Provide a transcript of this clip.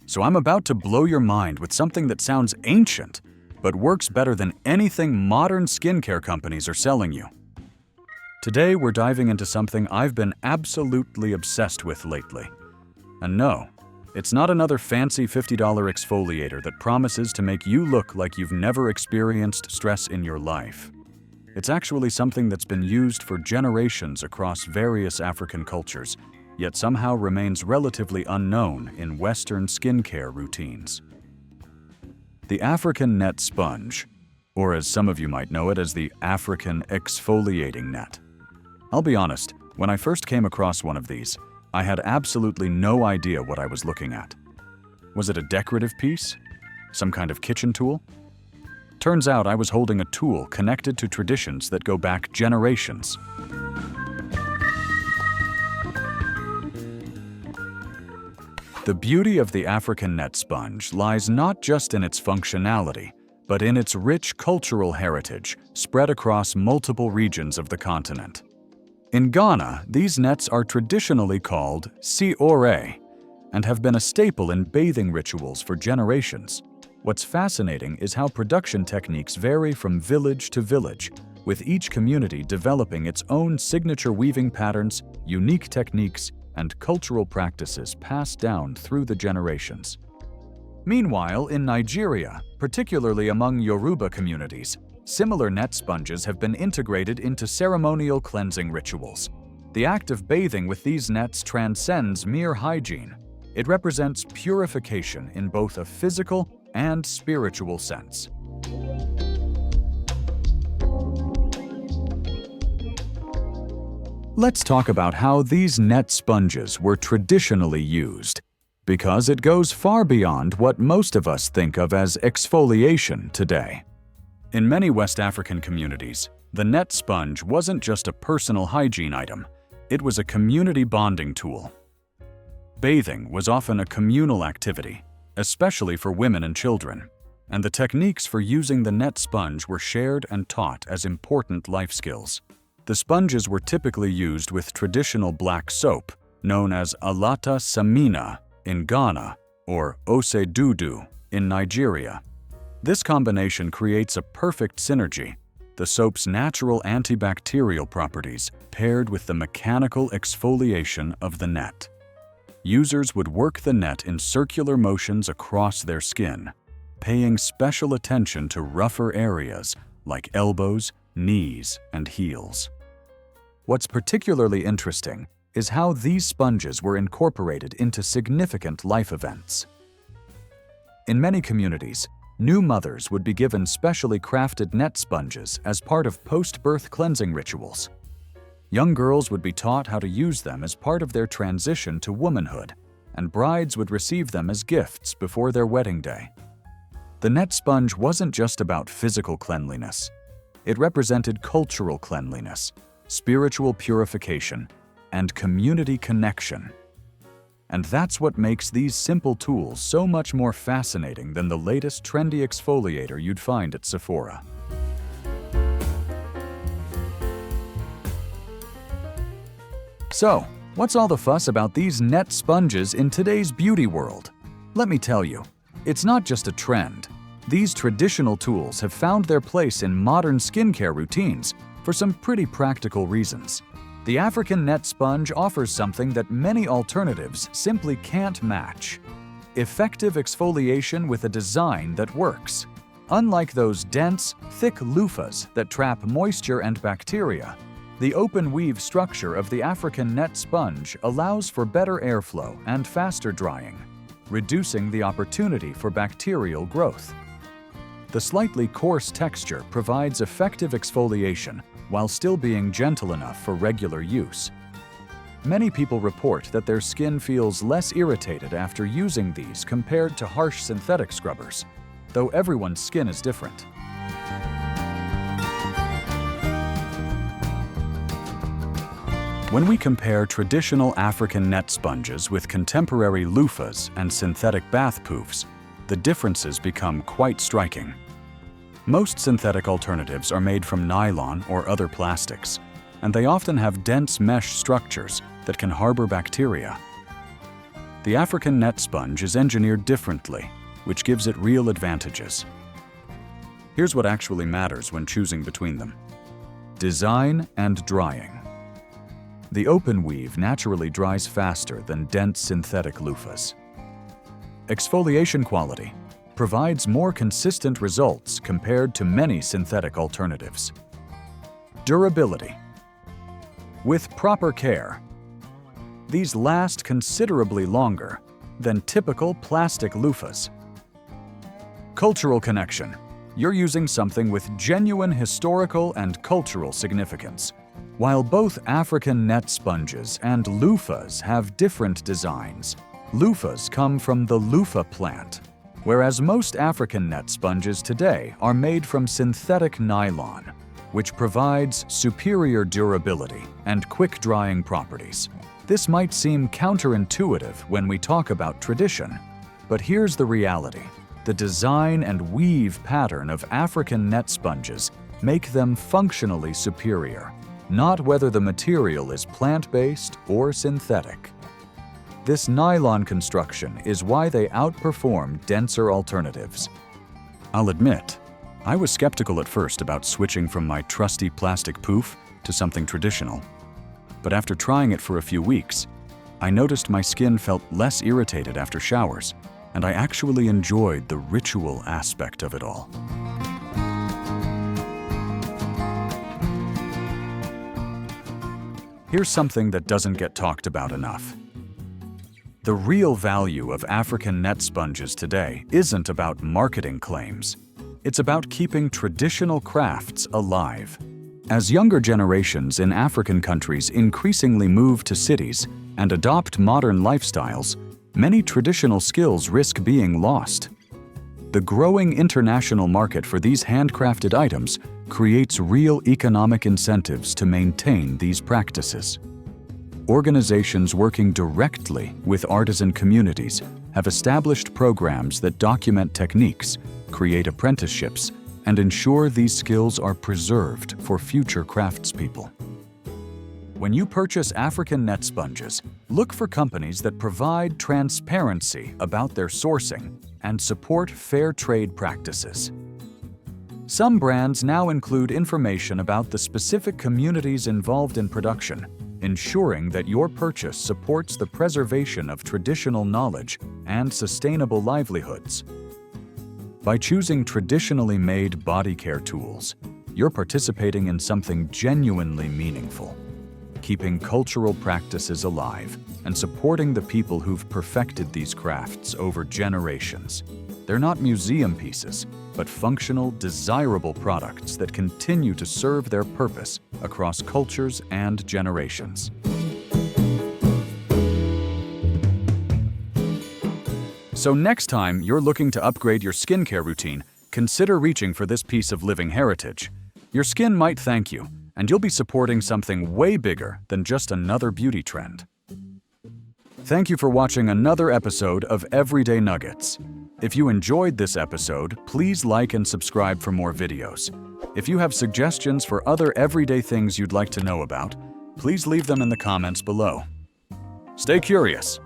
So I'm about to blow your mind with something that sounds ancient, but works better than anything modern skincare companies are selling you. Today, we're diving into something I've been absolutely obsessed with lately. And no, it's not another fancy $50 exfoliator that promises to make you look like you've never experienced stress in your life. It's actually something that's been used for generations across various African cultures, yet somehow remains relatively unknown in Western skincare routines. The African net sponge, or as some of you might know it as the African exfoliating net. I'll be honest, when I first came across one of these, I had absolutely no idea what I was looking at. Was it a decorative piece? Some kind of kitchen tool? Turns out I was holding a tool connected to traditions that go back generations. The beauty of the African net sponge lies not just in its functionality, but in its rich cultural heritage spread across multiple regions of the continent. In Ghana, these nets are traditionally called siore and have been a staple in bathing rituals for generations. What's fascinating is how production techniques vary from village to village, with each community developing its own signature weaving patterns, unique techniques, and cultural practices passed down through the generations. Meanwhile, in Nigeria, particularly among Yoruba communities, similar net sponges have been integrated into ceremonial cleansing rituals. The act of bathing with these nets transcends mere hygiene. It represents purification in both a physical and spiritual sense. Let's talk about how these net sponges were traditionally used, because it goes far beyond what most of us think of as exfoliation today. In many West African communities, the net sponge wasn't just a personal hygiene item, it was a community bonding tool. Bathing was often a communal activity, especially for women and children, and the techniques for using the net sponge were shared and taught as important life skills. The sponges were typically used with traditional black soap, known as alata samina in Ghana or ose dudu in Nigeria. This combination creates a perfect synergy, the soap's natural antibacterial properties paired with the mechanical exfoliation of the net. Users would work the net in circular motions across their skin, paying special attention to rougher areas like elbows, knees, and heels. What's particularly interesting is how these sponges were incorporated into significant life events. In many communities, new mothers would be given specially crafted net sponges as part of post-birth cleansing rituals. Young girls would be taught how to use them as part of their transition to womanhood, and brides would receive them as gifts before their wedding day. The net sponge wasn't just about physical cleanliness. It represented cultural cleanliness, spiritual purification, and community connection. And that's what makes these simple tools so much more fascinating than the latest trendy exfoliator you'd find at Sephora. So, what's all the fuss about these net sponges in today's beauty world? Let me tell you, it's not just a trend. These traditional tools have found their place in modern skincare routines for some pretty practical reasons. The African net sponge offers something that many alternatives simply can't match: effective exfoliation with a design that works. Unlike those dense, thick loofahs that trap moisture and bacteria, the open weave structure of the African net sponge allows for better airflow and faster drying, reducing the opportunity for bacterial growth. The slightly coarse texture provides effective exfoliation while still being gentle enough for regular use. Many people report that their skin feels less irritated after using these compared to harsh synthetic scrubbers, though everyone's skin is different. When we compare traditional African net sponges with contemporary loofahs and synthetic bath poofs, the differences become quite striking. Most synthetic alternatives are made from nylon or other plastics, and they often have dense mesh structures that can harbor bacteria. The African net sponge is engineered differently, which gives it real advantages. Here's what actually matters when choosing between them: design and drying. The open weave naturally dries faster than dense synthetic loofahs. Exfoliation quality provides more consistent results compared to many synthetic alternatives. Durability. With proper care, these last considerably longer than typical plastic loofahs. Cultural connection. You're using something with genuine historical and cultural significance. While both African net sponges and loofahs have different designs, loofahs come from the loofah plant, whereas most African net sponges today are made from synthetic nylon, which provides superior durability and quick drying properties. This might seem counterintuitive when we talk about tradition, but here's the reality. The design and weave pattern of African net sponges make them functionally superior, not whether the material is plant-based or synthetic. This nylon construction is why they outperform denser alternatives. I'll admit, I was skeptical at first about switching from my trusty plastic poof to something traditional. But after trying it for a few weeks, I noticed my skin felt less irritated after showers, and I actually enjoyed the ritual aspect of it all. Here's something that doesn't get talked about enough. The real value of African net sponges today isn't about marketing claims. It's about keeping traditional crafts alive. As younger generations in African countries increasingly move to cities and adopt modern lifestyles, many traditional skills risk being lost. The growing international market for these handcrafted items creates real economic incentives to maintain these practices. Organizations working directly with artisan communities have established programs that document techniques, create apprenticeships, and ensure these skills are preserved for future craftspeople. When you purchase African net sponges, look for companies that provide transparency about their sourcing and support fair trade practices. Some brands now include information about the specific communities involved in production, ensuring that your purchase supports the preservation of traditional knowledge and sustainable livelihoods. By choosing traditionally made body care tools, you're participating in something genuinely meaningful, keeping cultural practices alive and supporting the people who've perfected these crafts over generations. They're not museum pieces, but functional, desirable products that continue to serve their purpose across cultures and generations. So next time you're looking to upgrade your skincare routine, consider reaching for this piece of living heritage. Your skin might thank you, and you'll be supporting something way bigger than just another beauty trend. Thank you for watching another episode of Everyday Nuggets. If you enjoyed this episode, please like and subscribe for more videos. If you have suggestions for other everyday things you'd like to know about, please leave them in the comments below. Stay curious.